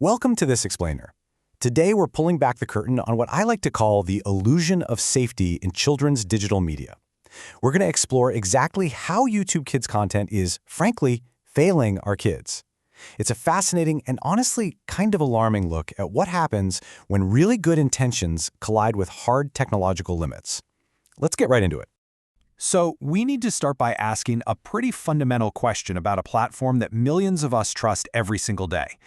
Welcome to This Explainer. Today we're pulling back the curtain on what I like to call the illusion of safety in children's digital media. We're going to explore exactly how YouTube Kids content is, frankly, failing our kids. It's a fascinating and honestly kind of alarming look at what happens when really good intentions collide with hard technological limits. Let's get right into it. So, we need to start by asking a pretty fundamental question about a platform that millions of us trust every single day.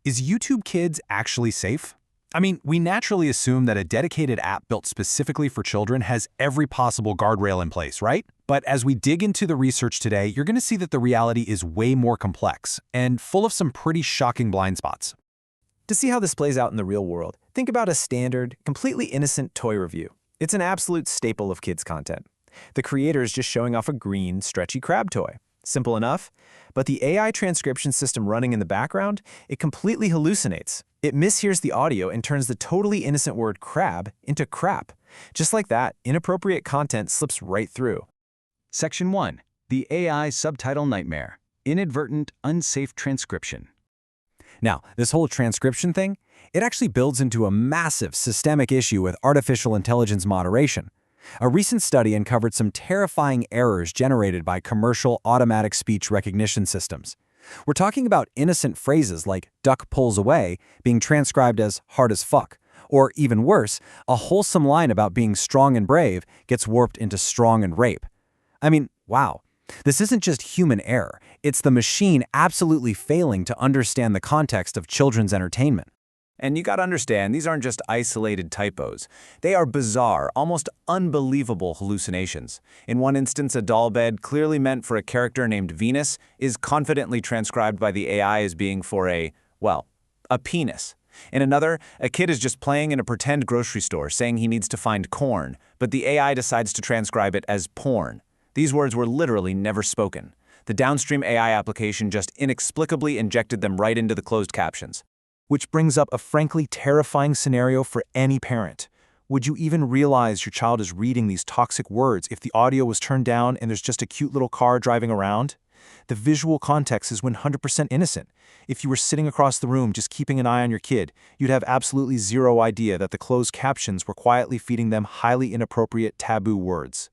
Is YouTube Kids actually safe? I mean, we naturally assume that a dedicated app built specifically for children has every possible guardrail in place, right? But as we dig into the research today, you're going to see that the reality is way more complex and full of some pretty shocking blind spots. To see how this plays out in the real world, think about a standard, completely innocent toy review. It's an absolute staple of kids' content. The creator is just showing off a green, stretchy crab toy. Simple enough, but the AI transcription system running in the background, it completely hallucinates. It mishears the audio and turns the totally innocent word crab into crap. Just like that, inappropriate content slips right through. Section 1. The AI Subtitle Nightmare. Inadvertent, unsafe transcription. Now, this whole transcription thing, it actually builds into a massive systemic issue with artificial intelligence moderation. A recent study uncovered some terrifying errors generated by commercial automatic speech recognition systems. We're talking about innocent phrases like duck pulls away being transcribed as hard as fuck, or even worse, a wholesome line about being strong and brave gets warped into strong and rape. I mean, wow. This isn't just human error, it's the machine absolutely failing to understand the context of children's entertainment. And you gotta understand, these aren't just isolated typos. They are bizarre, almost unbelievable hallucinations. In one instance, a doll bed, clearly meant for a character named Venus, is confidently transcribed by the AI as being for a penis. In another, a kid is just playing in a pretend grocery store saying he needs to find corn, but the AI decides to transcribe it as porn. These words were literally never spoken. The downstream AI application just inexplicably injected them right into the closed captions. Which brings up a frankly terrifying scenario for any parent. Would you even realize your child is reading these toxic words if the audio was turned down and there's just a cute little car driving around? The visual context is 100% innocent. If you were sitting across the room just keeping an eye on your kid, you'd have absolutely zero idea that the closed captions were quietly feeding them highly inappropriate taboo words.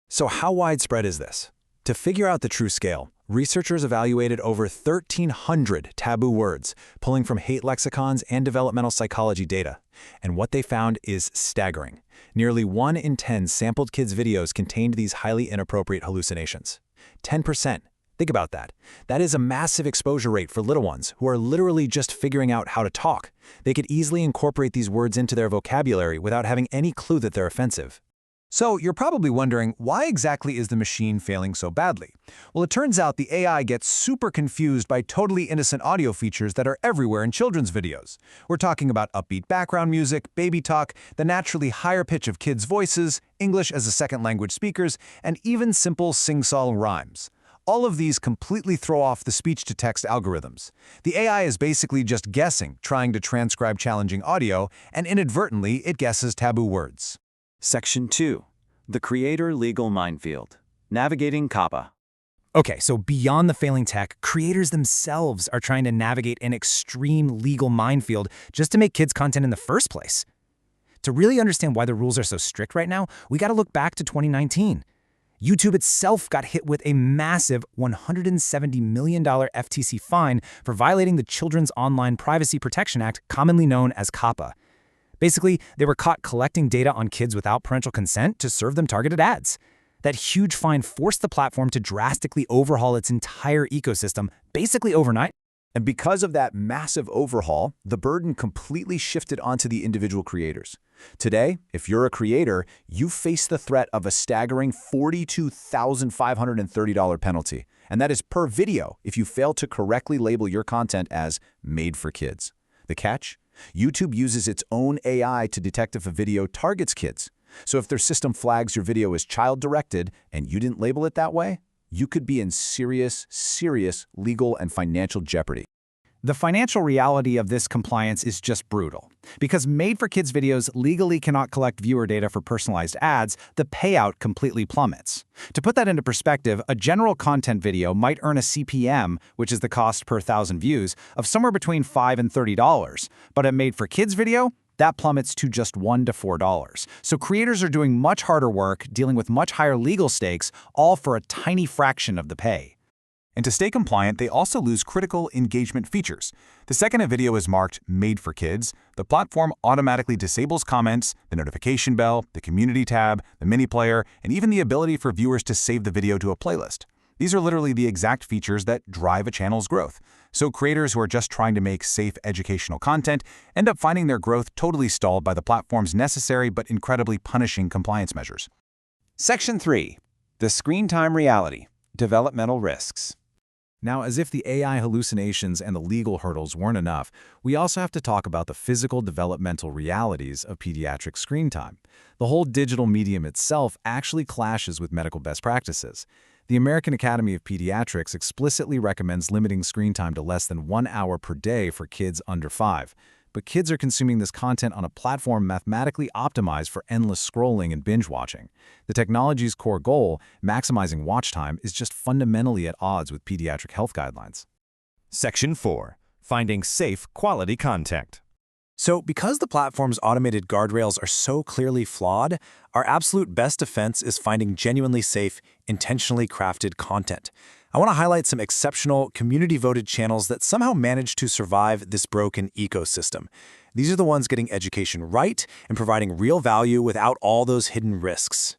So how widespread is this? To figure out the true scale, researchers evaluated over 1,300 taboo words, pulling from hate lexicons and developmental psychology data. And what they found is staggering. Nearly 1 in 10 sampled kids' videos contained these highly inappropriate hallucinations. 10%. Think about that. That is a massive exposure rate for little ones who are literally just figuring out how to talk. They could easily incorporate these words into their vocabulary without having any clue that they're offensive. So you're probably wondering, why exactly is the machine failing so badly? Well, it turns out the AI gets super confused by totally innocent audio features that are everywhere in children's videos. We're talking about upbeat background music, baby talk, the naturally higher pitch of kids' voices, English as a second language speakers, and even simple sing-song rhymes. All of these completely throw off the speech-to-text algorithms. The AI is basically just guessing, trying to transcribe challenging audio, and inadvertently it guesses taboo words. Section 2. The Creator Legal Minefield. Navigating COPPA. Okay, so beyond the failing tech, creators themselves are trying to navigate an extreme legal minefield just to make kids' content in the first place. To really understand why the rules are so strict right now, we gotta look back to 2019. YouTube itself got hit with a massive $170 million FTC fine for violating the Children's Online Privacy Protection Act, commonly known as COPPA. Basically, they were caught collecting data on kids without parental consent to serve them targeted ads. That huge fine forced the platform to drastically overhaul its entire ecosystem, basically overnight. And because of that massive overhaul, the burden completely shifted onto the individual creators. Today, if you're a creator, you face the threat of a staggering $42,530 penalty. And that is per video if you fail to correctly label your content as made for kids. The catch? YouTube uses its own AI to detect if a video targets kids. So if their system flags your video as child-directed and you didn't label it that way, you could be in serious legal and financial jeopardy. The financial reality of this compliance is just brutal. Because made-for-kids videos legally cannot collect viewer data for personalized ads, the payout completely plummets. To put that into perspective, a general content video might earn a CPM, which is the cost per 1,000 views, of somewhere between $5 and $30. But a made-for-kids video, that plummets to just $1 to $4. So creators are doing much harder work, dealing with much higher legal stakes, all for a tiny fraction of the pay. And to stay compliant, they also lose critical engagement features. The second a video is marked Made for Kids, the platform automatically disables comments, the notification bell, the community tab, the mini player, and even the ability for viewers to save the video to a playlist. These are literally the exact features that drive a channel's growth. So creators who are just trying to make safe educational content end up finding their growth totally stalled by the platform's necessary but incredibly punishing compliance measures. Section 3. The Screen Time Reality. Developmental Risks. Now, as if the AI hallucinations and the legal hurdles weren't enough, we also have to talk about the physical developmental realities of pediatric screen time. The whole digital medium itself actually clashes with medical best practices. The American Academy of Pediatrics explicitly recommends limiting screen time to less than 1 hour per day for kids under 5. But kids are consuming this content on a platform mathematically optimized for endless scrolling and binge-watching. The technology's core goal, maximizing watch time, is just fundamentally at odds with pediatric health guidelines. Section 4. Finding safe, quality content. So, because the platform's automated guardrails are so clearly flawed, our absolute best defense is finding genuinely safe, intentionally crafted content. I want to highlight some exceptional, community-voted channels that somehow manage to survive this broken ecosystem. These are the ones getting education right and providing real value without all those hidden risks.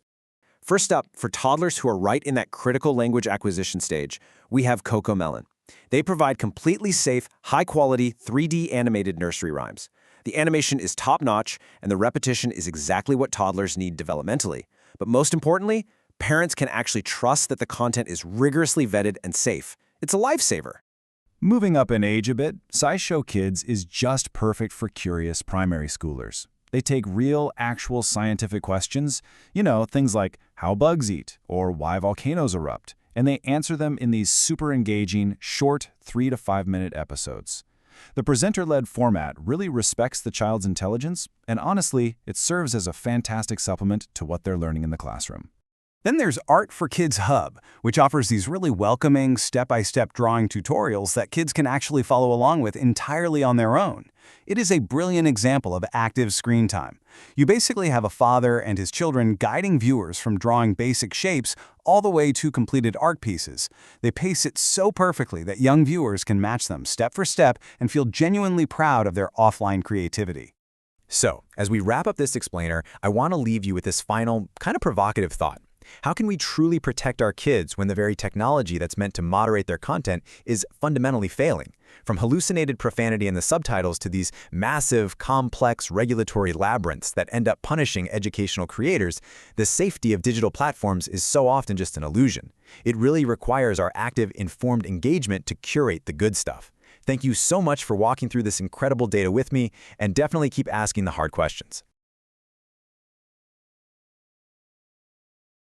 First up, for toddlers who are right in that critical language acquisition stage, we have CoComelon. They provide completely safe, high-quality, 3D animated nursery rhymes. The animation is top-notch, and the repetition is exactly what toddlers need developmentally. But most importantly, parents can actually trust that the content is rigorously vetted and safe. It's a lifesaver. Moving up in age a bit, SciShow Kids is just perfect for curious primary schoolers. They take real, actual scientific questions, things like how bugs eat or why volcanoes erupt, and they answer them in these super engaging, short 3 to 5 minute episodes. The presenter-led format really respects the child's intelligence, and honestly, it serves as a fantastic supplement to what they're learning in the classroom. Then there's Art for Kids Hub, which offers these really welcoming, step-by-step drawing tutorials that kids can actually follow along with entirely on their own. It is a brilliant example of active screen time. You basically have a father and his children guiding viewers from drawing basic shapes all the way to completed art pieces. They pace it so perfectly that young viewers can match them step for step and feel genuinely proud of their offline creativity. So, as we wrap up this explainer, I want to leave you with this final, kind of provocative thought. How can we truly protect our kids when the very technology that's meant to moderate their content is fundamentally failing? From hallucinated profanity in the subtitles to these massive, complex regulatory labyrinths that end up punishing educational creators, the safety of digital platforms is so often just an illusion. It really requires our active, informed engagement to curate the good stuff. Thank you so much for walking through this incredible data with me, and definitely keep asking the hard questions.